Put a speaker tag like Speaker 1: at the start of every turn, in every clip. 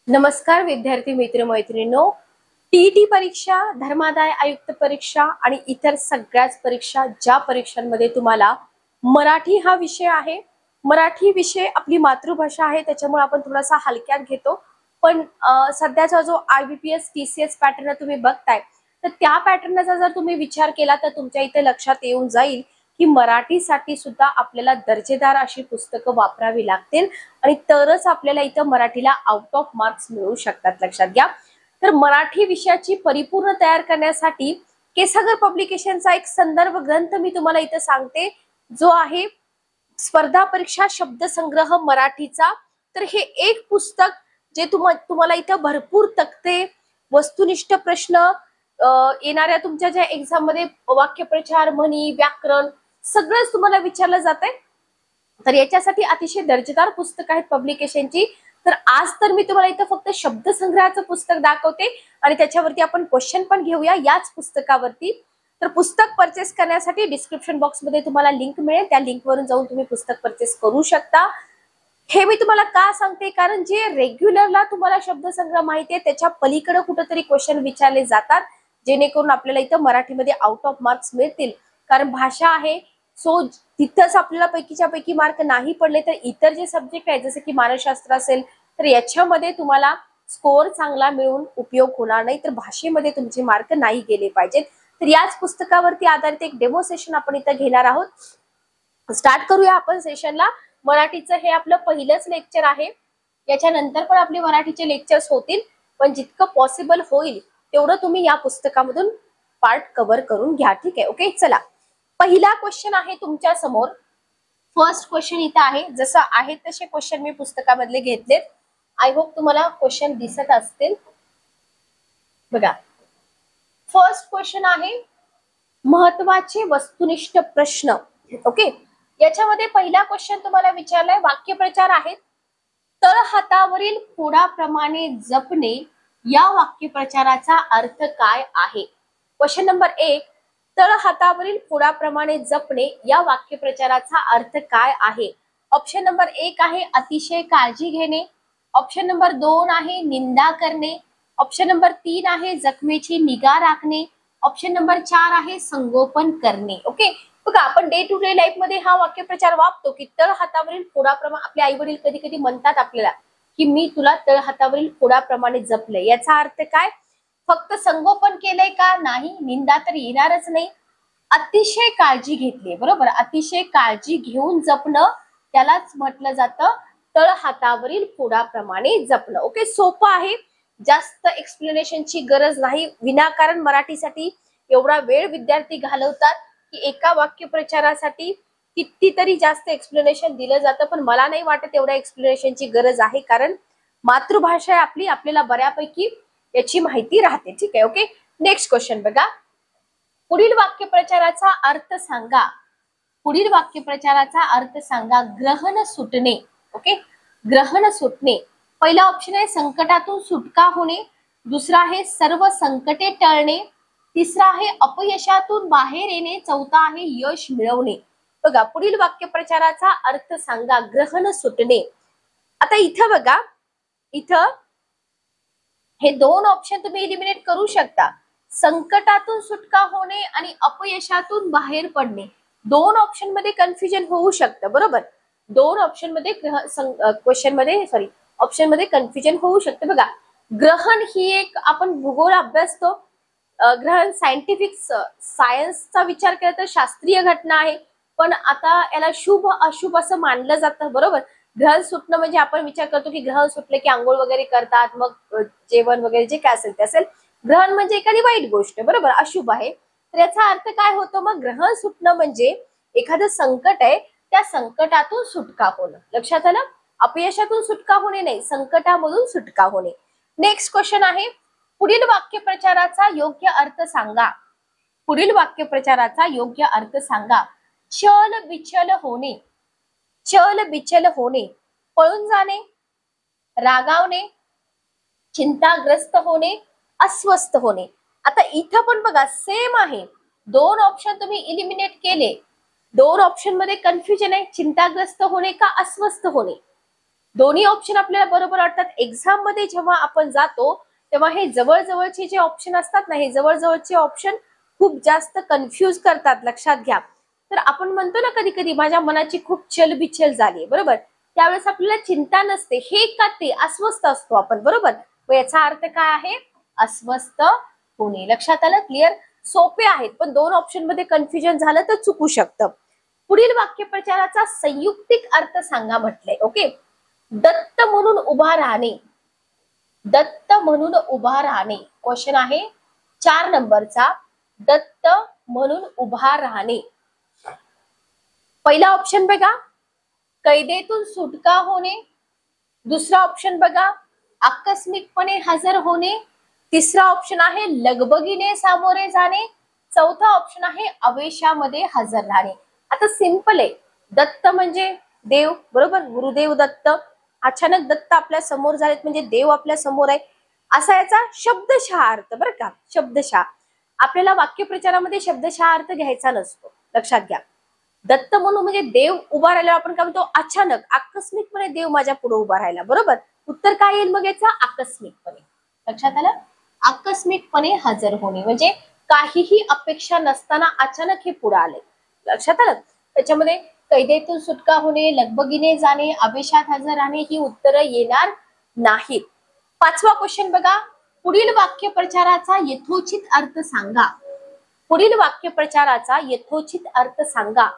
Speaker 1: नमस्कार विद्यार्थी मित्र मैत्रिणींनो, टीईटी परीक्षा, धर्मादाय आयुक्त परीक्षा आणि इतर सगळ्याच परीक्षा ज्या परीक्षांमध्ये तुम्हाला मराठी हा विषय आहे, मराठी विषय आपली मातृभाषा आहे, त्याच्यामुळे आपण थोडासा हलक्यात घेतो. पण सध्याचा जो IBPS TCS पॅटर्न तुम्ही बघताय, तर त्या पॅटर्नचा जर तुम्ही विचार केला तर तुमच्या इथे लक्षात येऊन जाईल की मराठीसाठी सुद्धा आपल्याला दर्जेदार अशी पुस्तकं वापरावी लागतील आणि तरच आपल्याला इथं मराठीला आउट ऑफ मार्क्स मिळू शकतात. लक्षात घ्या. तर मराठी विषयाची परिपूर्ण तयार करण्यासाठी केसागर पब्लिकेशनचा एक संदर्भ ग्रंथ मी तुम्हाला इथं सांगते, जो आहे स्पर्धा परीक्षा शब्दसंग्रह मराठीचा. तर हे एक पुस्तक जे तुम्हाला इथं भरपूर तक्ते, वस्तुनिष्ठ प्रश्न, येणाऱ्या तुमच्या ज्या एक्झाम मध्ये वाक्यप्रचार, म्हणी, व्याकरण सगळंच तुम्हाला विचारलं जातंय. तर याच्यासाठी अतिशय दर्जेदार पुस्तक आहेत पब्लिकेशनची. तर आज तर मी तुम्हाला इथं फक्त शब्दसंग्रहाचं पुस्तक दाखवते आणि त्याच्यावरती आपण क्वेश्चन पण घेऊया याच पुस्तकावरती. तर पुस्तक परचेस करण्यासाठी डिस्क्रिप्शन बॉक्समध्ये तुम्हाला लिंक मिळेल, त्या लिंकवरून जाऊन तुम्ही पुस्तक परचेस करू शकता. हे मी तुम्हाला का सांगते, कारण जे रेग्युलरला तुम्हाला शब्दसंग्रह माहिती आहे त्याच्या पलीकडे कुठेतरी क्वेश्चन विचारले जातात, जेणेकरून आपल्याला इथं मराठीमध्ये आउट ऑफ मार्क्स मिळतील. कारण भाषा आहे, सो तिथंच आपल्याला पैकीच्या पैकी मार्क नाही पडले तर इतर जे सब्जेक्ट आहेत जसे की मानसशास्त्र असेल तर याच्यामध्ये तुम्हाला स्कोअर चांगला मिळून उपयोग होणार नाही, तर भाषेमध्ये तुमचे मार्क नाही गेले पाहिजेत. तर याच पुस्तकावरती आधारित एक डेमो सेशन आपण इथं घेणार आहोत. स्टार्ट करूया आपण सेशनला. मराठीचं हे आपलं पहिलंच लेक्चर आहे. याच्यानंतर पण आपले मराठीचे लेक्चर्स होतील, पण जितकं पॉसिबल होईल तेवढं तुम्ही या पुस्तकामधून पार्ट कव्हर करून घ्या. ठीक आहे, ओके. चला, पहिला क्वेश्चन आहे तुमच्या समोर. फर्स्ट क्वेश्चन इथं आहे, जसं आहे तसे क्वेश्चन मी पुस्तकामधले घेतलेत. आय होप तुम्हाला क्वेश्चन दिसत असतील. बघा, फर्स्ट क्वेश्चन आहे महत्वाचे वस्तुनिष्ठ प्रश्न. ओके, याच्यामध्ये पहिला क्वेश्चन तुम्हाला विचारलाय, वाक्यप्रचार आहेत. तळहातावरील फोडाप्रमाणे जपणे या वाक्यप्रचाराचा अर्थ काय आहे? क्वेश्चन नंबर 1, तळहातावरील फोडाप्रमाणे जपणे या वाक्यप्रचाराचा अर्थ काय आहे? ऑप्शन नंबर 1 आहे अतिशय काळजी घेणे. ऑप्शन नंबर 2 आहे निंदा करणे. ऑप्शन नंबर 3 आहे जखमेची निगा राखणे. ऑप्शन नंबर 4 आहे संगोपन करणे. ओके, बघा, आपण डे टू डे लाईफ मध्ये हा वाक्यप्रचार वापरतो की तळहातावरील फोडाप्रमाणे. आपले आई वडील कधी कधी म्हणतात आपल्याला की मी तुला तळहातावरील फोडाप्रमाणे जपले. याचा अर्थ काय? फक्त संगोपन केलंय का? नाही. निंदा तर येणारच नाही. अतिशय काळजी घेतली, बरोबर. अतिशय काळजी घेऊन जपणं त्यालाच म्हटलं जातं तळहातावरील फोडाप्रमाणे जपणं. ओके, सोपं आहे, जास्त एक्सप्लेनेशनची गरज नाही. विनाकारण मराठीसाठी एवढा वेळ विद्यार्थी घालवतात की एका वाक्यप्रचारासाठी कितीतरी जास्त एक्सप्लेनेशन दिलं जातं, पण मला नाही वाटत एवढ्या एक्सप्लेनेशनची गरज आहे, कारण मातृभाषा आहे आपली, आपल्याला बऱ्यापैकी याची माहिती राहते. ठीक आहे, ओके. नेक्स्ट क्वेश्चन बघा, पुढील वाक्यप्रचाराचा अर्थ सांगा. पुढील वाक्यप्रचाराचा अर्थ सांगा. ग्रहण सुटणे. ओके, ग्रहण सुटणे. पहिला ऑप्शन आहे संकटातून सुटका होणे. दुसरा आहे सर्व संकटे टळणे. तिसरा आहे अपयशातून बाहेर येणे. चौथा आहे यश मिळवणे. बघा, पुढील वाक्यप्रचाराचा अर्थ सांगा. ग्रहण सुटणे. आता इथं बघा, इथं हे दोन ऑप्शन तुम्ही इलिमिनेट करू शकता. संकटातून सुटका होणे आणि अपयशातून बाहेर पडणे. दोन ऑप्शन मध्ये कन्फ्युजन होऊ शकतं, बरोबर. दोन ऑप्शन मध्ये क्वेश्चन मध्ये ऑप्शन मध्ये कन्फ्युजन होऊ शकतं. बघा, ग्रहण ही एक आपण भूगोल अभ्यासतो. ग्रहण सायंटिफिक सायन्सचा विचार केला तर शास्त्रीय घटना आहे, पण आता याला शुभ अशुभ असं मानलं जातं, बरोबर. ग्रहण सुटणं म्हणजे आपण विचार करतो की ग्रहण सुटले की आंघोळ वगैरे करतात, मग जेवण वगैरे जे काय असेल ते असेल. ग्रहण म्हणजे एखादी वाईट गोष्ट, बरोबर, अशुभ आहे. तर याचा अर्थ काय होतो? मग ग्रहण सुटणं म्हणजे एखादं संकट आहे, त्या संकटातून सुटका होणं. लक्षात आलं? अपयशातून सुटका होणे नाही, संकटामधून सुटका होणे. नेक्स्ट क्वेश्चन आहे, पुढील वाक्यप्रचाराचा योग्य अर्थ सांगा. पुढील वाक्यप्रचाराचा योग्य अर्थ सांगा. चल बिचल होणे. चल बिचल होणे, पळून जाणे, रागावणे, चिंताग्रस्त होणे, अस्वस्थ होणे. आता इथं पण बघा सेम आहे. दोन ऑप्शन तुम्ही इलिमिनेट केले. दोन ऑप्शन मध्ये कन्फ्युजन आहे, चिंताग्रस्त होणे का अस्वस्थ होणे. दोन्ही ऑप्शन आपल्याला बरोबर वाटतात. एक्झाम मध्ये जेव्हा आपण जातो तेव्हा हे जवळजवळचे जे ऑप्शन असतात ना, हे जवळजवळचे ऑप्शन खूप जास्त कन्फ्यूज करतात, लक्षात घ्या. तर आपण म्हणतो ना कधी कधी माझ्या मनाची खूप चलबिचल झाली, बरोबर, त्यावेळेस आपल्याला चिंता नसते, हे का ते अस्वस्थ असतो आपण, बरोबर. मग याचा अर्थ काय आहे? अस्वस्थ होणे. लक्षात आलं? क्लिअर? सोपे आहेत, पण दोन ऑप्शन मध्ये कन्फ्युजन झालं तर चुकू शकतं. पुढील वाक्यप्रचाराचा संयुक्तिक अर्थ सांगा म्हटलंय. ओके, दत्त म्हणून उभा राहणे. दत्त म्हणून उभा राहणे क्वेश्चन आहे 4 नंबरचा. दत्त म्हणून उभा राहणे. पहिला ऑप्शन बघा, कैदेतून सुटका होणे. दुसरा ऑप्शन बघा, आकस्मिकपणे हजर होणे. तिसरा ऑप्शन आहे लगबगीने सामोरे जाणे. चौथा ऑप्शन आहे आवेशामध्ये हजर राहणे. आता सिंपल आहे, दत्त म्हणजे देव, बरोबर, गुरुदेव दत्त. अचानक दत्त आपल्या समोर झालेत म्हणजे देव आपल्या समोर आहे, असा याचा शब्दशः अर्थ, बरं का. शब्दशः आपल्याला वाक्यप्रचारामध्ये शब्दशः अर्थ घ्यायचा नसतो, लक्षात घ्या. दत्त म्हणून म्हणजे देव उभा राहिल्यावर आपण काय म्हणतो? अचानक, आकस्मिकपणे देव माझ्या पुढे उभा राहिला, बरोबर. उत्तर काय येईल मग याचा? आकस्मिकपणे. लक्षात आलं? आकस्मिकपणे हजर होणे म्हणजे काहीही अपेक्षा नसताना अचानक हे पुढे आले. लक्षात आलं? त्याच्यामध्ये कैदेतून सुटका होणे, लगबगीने जाणे, आवेशात हजर राहणे ही उत्तरं येणार नाहीत. पाचवा क्वेश्चन बघा, पुढील वाक्यप्रचाराचा यथोचित अर्थ सांगा. पुढील वाक्यप्रचाराचा यथोचित अर्थ सांगा.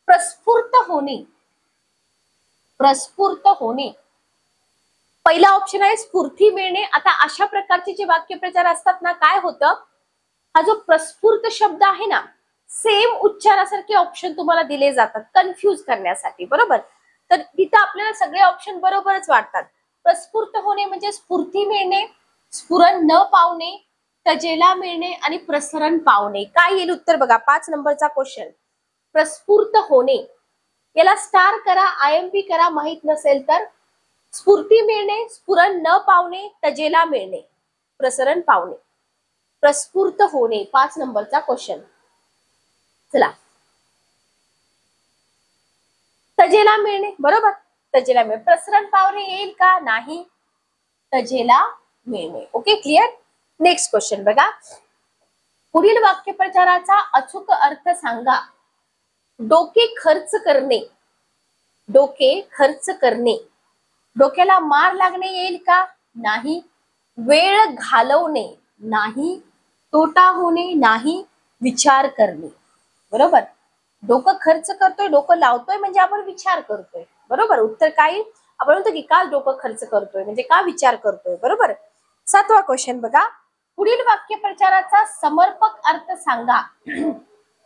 Speaker 1: प्रस्फुर्त होणे. प्रस्फुर्त होणे. पहिला ऑप्शन आहे स्फूर्ती मिळणे. आता अशा प्रकारचे जे वाक्यप्रचार असतात ना, काय होतं, हा जो प्रस्फुर्त शब्द आहे ना, सेम उच्चारासारखे ऑप्शन तुम्हाला दिले जातात कन्फ्यूज करण्यासाठी, बरोबर. तर तिथं आपल्याला सगळे ऑप्शन बरोबरच वाटतात. प्रस्फुर्त होणे म्हणजे स्फूर्ती मिळणे, स्फुरण न पावणे, तजेला मिळणे आणि प्रसरण पावणे. काय येईल उत्तर बघा, 5 नंबरचा क्वेश्चन. प्रस्फुर्त होणे, याला स्टार करा, IMP करा, माहित नसेल तर. स्फूर्ती मिळणे, स्फुरण न पावणे, तजेला मिळणे, प्रसरण पावणे. प्रस्फुर्त होणे 5 नंबरचा क्वेश्चन. चला, तजेला मिळणे, बरोबर, तजेला मिळणे. प्रसरण पावणे येईल का? नाही, तजेला मिळणे. Okay, clear. नेक्स्ट क्वेश्चन बघा, पुढील वाक्यप्रचाराचा अचूक अर्थ सांगा. डोके खर्च करणे. डोके खर्च करणे. डोक्याला मार लागणे येईल का? नाही. वेळ घालवणे. नाही. तोटा होणे. नाही. विचार करणे. बरोबर, डोकं खर्च करतोय, डोकं लावतोय म्हणजे आपण विचार करतोय, बरोबर. उत्तर काय? आपण म्हणतो की का डोकं खर्च करतोय म्हणजे का विचार करतोय, बरोबर. 7वा क्वेश्चन बघा, पुढील वाक्यप्रचाराचा समर्पक अर्थ सांगा.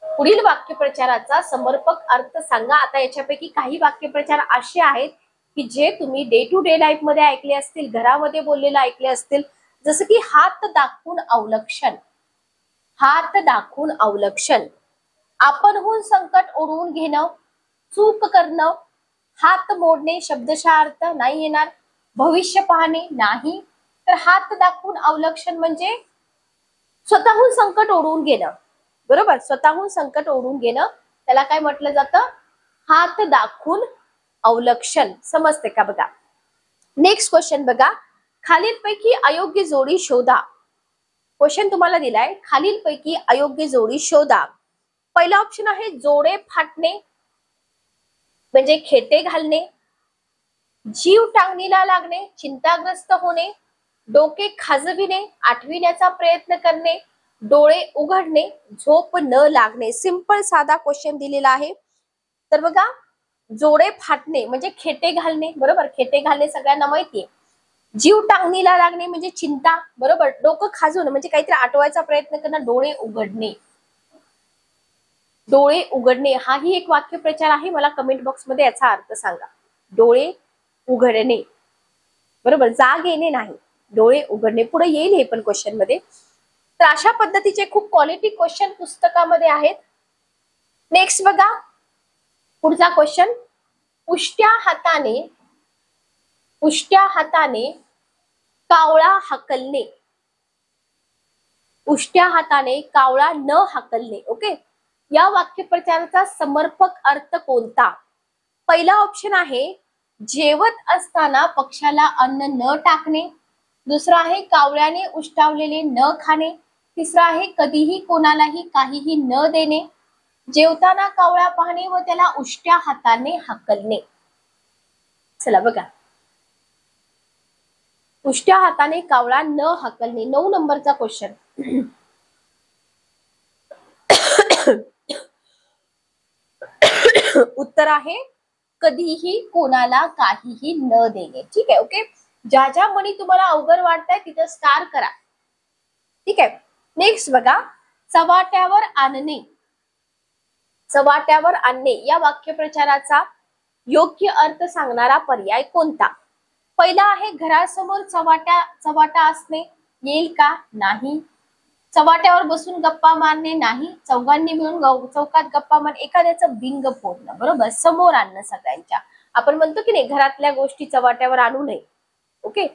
Speaker 1: पुढील वाक्यप्रचाराचा समर्पक अर्थ सांगा. आता याच्यापैकी काही वाक्यप्रचार असे आहेत की जे तुम्ही डे टू डे लाईफ मध्ये ऐकले असतील, घरामध्ये बोललेलं ऐकले असतील, जसं की हात दाखवून अवलक्षण. हात दाखवून अवलक्षण. आपणहून संकट ओढवून घेणं, चूक करणं, हात मोडणे शब्दशः अर्थ नाही येणार. भविष्य पाहणे नाही. तर हात दाखवून अवलक्षण म्हणजे स्वतःहून संकट ओढवून घेणं, बरोबर. स्वतःहून संकट ओढवून घेणं त्याला काय म्हटलं जातं? हात दाखवून अवलक्षण. समजते का? बघा, नेक्स्ट क्वेश्चन बघा, खालीलपैकी अयोग्य जोडी शोधा. क्वेश्चन तुम्हाला दिलाय, खालीलपैकी अयोग्य जोडी शोधा. पहिला ऑप्शन आहे जोडे फाटणे म्हणजे खेटे घालणे. जीव टांगणीला लागणे, चिंताग्रस्त होणे. डोके खाजविणे, आठविण्याचा प्रयत्न करणे. डोळे उघडणे, झोप न लागणे. सिंपल साधा क्वेश्चन दिलेला आहे. तर बघा, जोडे फाटणे म्हणजे खेटे घालणे, बरोबर. खेटे घालणे सगळ्यांना माहितीये. जीव टांगणीला लागणे म्हणजे चिंता, बरोबर. डोकं खाजवणं म्हणजे काहीतरी आठवायचा प्रयत्न करणं. डोळे उघडणे. डोळे उघडणे हाही एक वाक्यप्रचार आहे. मला कमेंट बॉक्स मध्ये याचा अर्थ सांगा. डोळे उघडणे, बरोबर. जाग येणे नाही, डोळे उघडणे. पुढे येईल हे पण क्वेश्चन मध्ये. तर अशा पद्धतीचे खूप क्वालिटी क्वेश्चन पुस्तकामध्ये आहेत. नेक्स्ट बघा, पुढचा क्वेश्चन, उष्ट्या हाताने कावळा हाकलणे. उष्ट्या हाताने कावळा न हाकलणे. ओके, या वाक्यप्रचाराचा समर्पक अर्थ कोणता? पहिला ऑप्शन आहे जेवत असताना पक्षाला अन्न न टाकणे. दुसरं आहे कावळ्याने उष्टावलेले न खाणे. तिसरं आहे कधीही कोणालाही काहीही न देणे. जेवताना कावळा पाहणे व त्याला उष्ट्या हाताने हाकलणे. चला बघा, उष्ट्या हाताने कावळा न हाकलणे, 9 नंबरचा क्वेश्चन. उत्तर आहे कधीही कोणाला काहीही न देणे. ठीक आहे, ओके. ज्या ज्या म्हणी तुम्हाला अवघड वाटताय तिथं स्टार करा. ठीक आहे. नेक्स्ट बघा, चव्हाट्यावर आणणे. चव्हाट्यावर आणणे या वाक्यप्रचाराचा योग्य अर्थ सांगणारा पर्याय कोणता? पहिला आहे घरासमोर चव्हाटा असणे. येईल का? नाही. चव्हाट्यावर बसून गप्पा मारणे. नाही. चौघांनी मिळून चौकात गप्पा मारणे. एखाद्याचं बिंग फोडणं. बरोबर, समोर आणणं सगळ्यांच्या. आपण म्हणतो की नाही, घरातल्या गोष्टी चव्हाट्यावर आणू नये. ओके,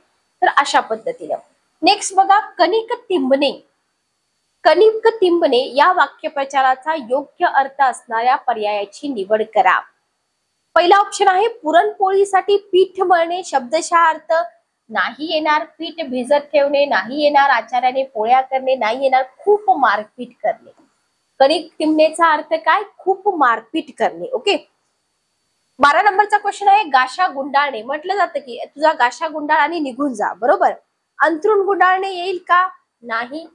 Speaker 1: तर अशा पद्धतीनं. नेक्स्ट बघा, कणिक तिंबणे. कणिक तिंबणे या वाक्यप्रचाराचा योग्य अर्थ असणाऱ्या पर्यायाची निवड करा. पहिला ऑप्शन आहे पुरणपोळीसाठी पीठ मळणे. शब्दशः अर्थ नाही येणार. पीठ भिजत ठेवणे नाही येणार. आचार्याने पोळ्या करणे नाही येणार. खूप मारपीट करणे. कणिक तिंबण्याचा अर्थ काय? खूप मारपीट करणे. ओके. 12 नंबरचा क्वेश्चन आहे गाशा गुंडाळणे. म्हटलं जातं की तुझा गाशा गुंडाळ आणि निघून जा. बरोबर. अंथरूण गुंडाळणे येईल का? नाही.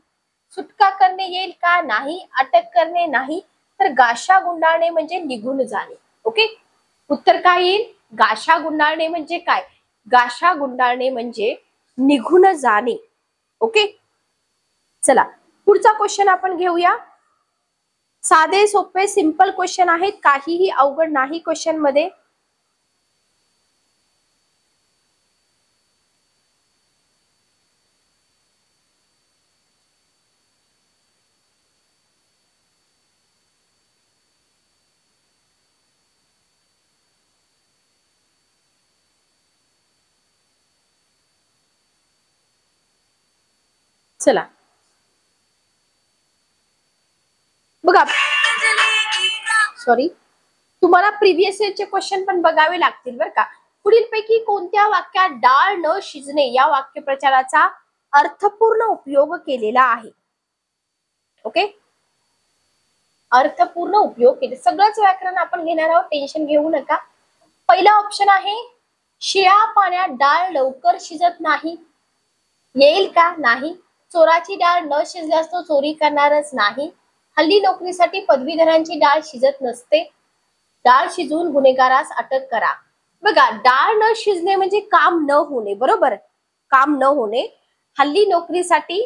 Speaker 1: सुटका करणे येईल का? नाही. अटक करणे नाही. तर गाशा गुंडाळणे म्हणजे निघून जाणे. ओके. उत्तर काय येईल? गाशा गुंडाळणे म्हणजे काय? गाशा गुंडाळणे म्हणजे निघून जाणे. ओके. चला पुढचा क्वेश्चन आपण घेऊया. साधे सोपे सिंपल क्वेश्चन आहेत, काहीही अवघड नाही क्वेश्चन मध्ये. चला बघा, सॉरी, तुम्हाला प्रिव्हियस इयरचे क्वेश्चन पण बघावे लागतील बरं का. पुढीलपैकी कोणत्या वाक्यात डाळ न शिजणे या वाक्यप्रचाराचा अर्थपूर्ण उपयोग केलेला आहे? ओके, अर्थपूर्ण उपयोग केले. सगळंच व्याकरण आपण घेणार आहोत, टेन्शन घेऊ नका. पहिला ऑप्शन आहे शिळ्या पाण्यात डाळ लवकर शिजत नाही. येईल का? नाही. चोराची डाळ न शिजल्यास तो चोरी करणारच नाही. हल्ली नोकरीसाठी पदवीधरांची डाळ शिजत नसते. डाळ शिजवून गुन्हेगारास अटक करा. बघा, डाळ न शिजणे म्हणजे काम न होणे. बरोबर, काम न होणे. हल्ली नोकरीसाठी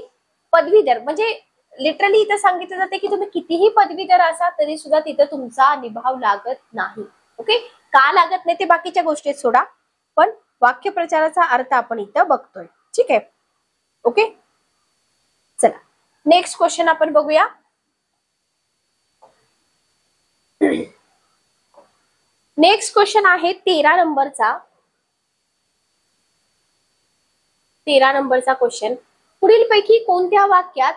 Speaker 1: पदवीधर म्हणजे लिटरली इथं सांगितलं जाते की तुम्ही कितीही पदवीधर असा तरी सुद्धा तिथं तुमचा निभाव लागत नाही. ओके, का लागत नाही ते बाकीच्या गोष्टीत सोडा, पण वाक्यप्रचाराचा अर्थ आपण इथं बघतोय. ठीक आहे, ओके. चला नेक्स्ट क्वेश्चन आपण बघूया. नेक्स्ट क्वेश्चन आहे 13 नंबरचा. 13 नंबरचा क्वेश्चन. पुढीलपैकी कोणत्या वाक्यात,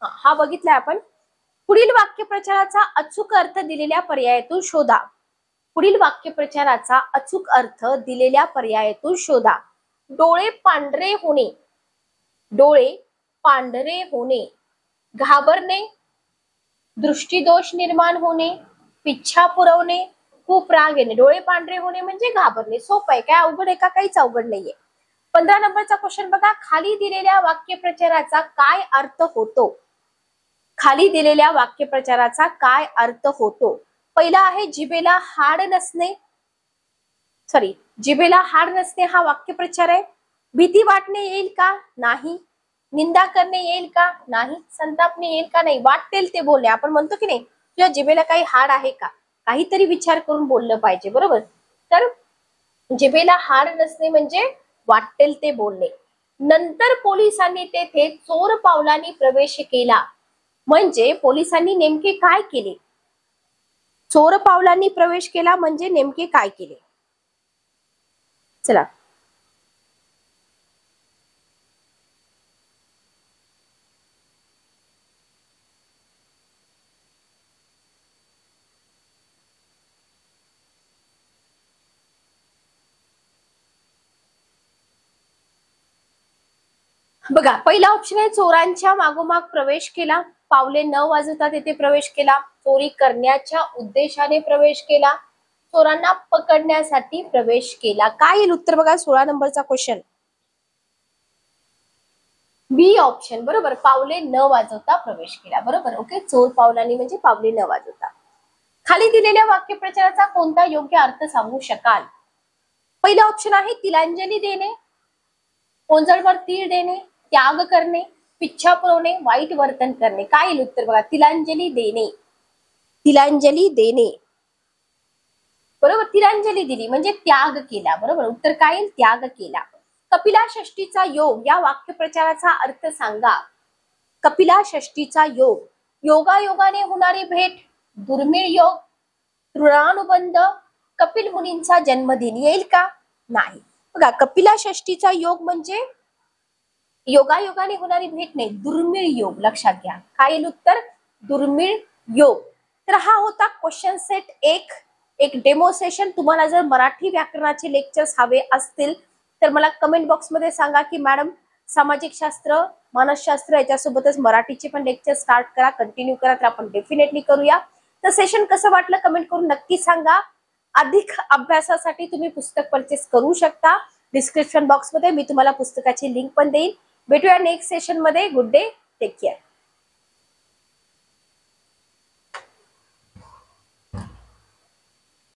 Speaker 1: हा बघितलाय आपण. पुढील वाक्यप्रचाराचा अचूक अर्थ दिलेल्या पर्यायातून शोधा. पुढील वाक्यप्रचाराचा अचूक अर्थ दिलेल्या पर्यायातून शोधा. डोळे पांढरे होणे. डोळे पांढरे होणे. घाबरणे. दृष्टिदोष निर्माण होणे. पिच्छा पुरवणे. खूप राग येणे. डोळे पांढरे होणे म्हणजे घाबरणे. सोपं आहे, काय अवघड आहे का? काहीच अवघड नाहीये. 15 नंबरचा क्वेश्चन बघा. खाली दिलेल्या वाक्यप्रचाराचा काय अर्थ होतो? खाली दिलेल्या वाक्यप्रचाराचा काय अर्थ होतो? पहिला आहे जिभेला हाड नसणे. सॉरी, जिभेला हाड नसणे हा वाक्यप्रचार आहे. भीती वाटणे येईल का? नाही. निंदा करणे येईल का? नाही. संतापणे येईल का? नाही. वाटेल ते बोलणे. आपण म्हणतो की नाही, तुझ्या जिभेला काही हाड आहे का? काहीतरी विचार करून बोललं पाहिजे. बरोबर. तर जिभेला हाड नसणे म्हणजे वाटेल ते बोलणे. नंतर पोलिसांनी तेथे चोर पावलांनी प्रवेश केला. म्हणजे पोलिसांनी नेमके काय केले? चोर पावलांनी प्रवेश केला म्हणजे नेमके काय केले? चला बघा, पहिला ऑप्शन आहे चोरांच्या मागोमाग प्रवेश केला, पावले न वाजवता तेथे प्रवेश केला, चोरी करण्याच्या उद्देशाने प्रवेश केला, चोरांना पकडण्यासाठी प्रवेश केला. काय येईल उत्तर बघा 16 नंबरचा क्वेश्चन. बी ऑप्शन बरोबर, पावले न वाजवता प्रवेश केला. बरोबर. ओके, चोर पावलांनी म्हणजे पावले न वाजवता. खाली दिलेल्या वाक्यप्रचाराचा कोणता योग्य अर्थ सांगू शकाल? पहिला ऑप्शन आहे तिलांजली देणे, ओंजळवर तीळ देणे, त्याग करणे, पिच्छा पुरवणे, वाईट वर्तन करणे. काय येईल उत्तर बघा, तिलांजली देणे. तिलांजली देणे. बरोबर, तिलांजली दिली म्हणजे त्याग केला. बरोबर, उत्तर काय येईल, त्याग केला. कपिला षष्टीचा योग या वाक्यप्रचाराचा अर्थ सांगा. कपिला षष्टीचा योग, योगायोगाने होणारी भेट, दुर्मिळ योग, तृणानुबंध, कपिल मुनींचा जन्मदिन. येईल का? नाही. बघा, कपिला षष्टीचा योग म्हणजे योगायोगाने होणारी भेट नाही, दुर्मिळ योग. लक्षात घ्या, काय येईल उत्तर, दुर्मिळ योग. तर हा होता क्वेश्चन सेट एक डेमो सेशन. तुम्हाला जर मराठी व्याकरणाचे लेक्चर्स हवे असतील तर मला कमेंट बॉक्समध्ये सांगा की मॅडम सामाजिक शास्त्र, मानसशास्त्र याच्यासोबतच मराठीचे पण लेक्चर स्टार्ट करा, कंटिन्यू करा. तर आपण डेफिनेटली करूया. तर सेशन कसं वाटलं कमेंट करून नक्की सांगा. अधिक अभ्यासासाठी तुम्ही पुस्तक परचेस करू शकता. डिस्क्रिप्शन बॉक्समध्ये मी तुम्हाला पुस्तकाची लिंक पण देईन. भेटूया नेक्स्ट सेशन मध्ये. Good day, take care.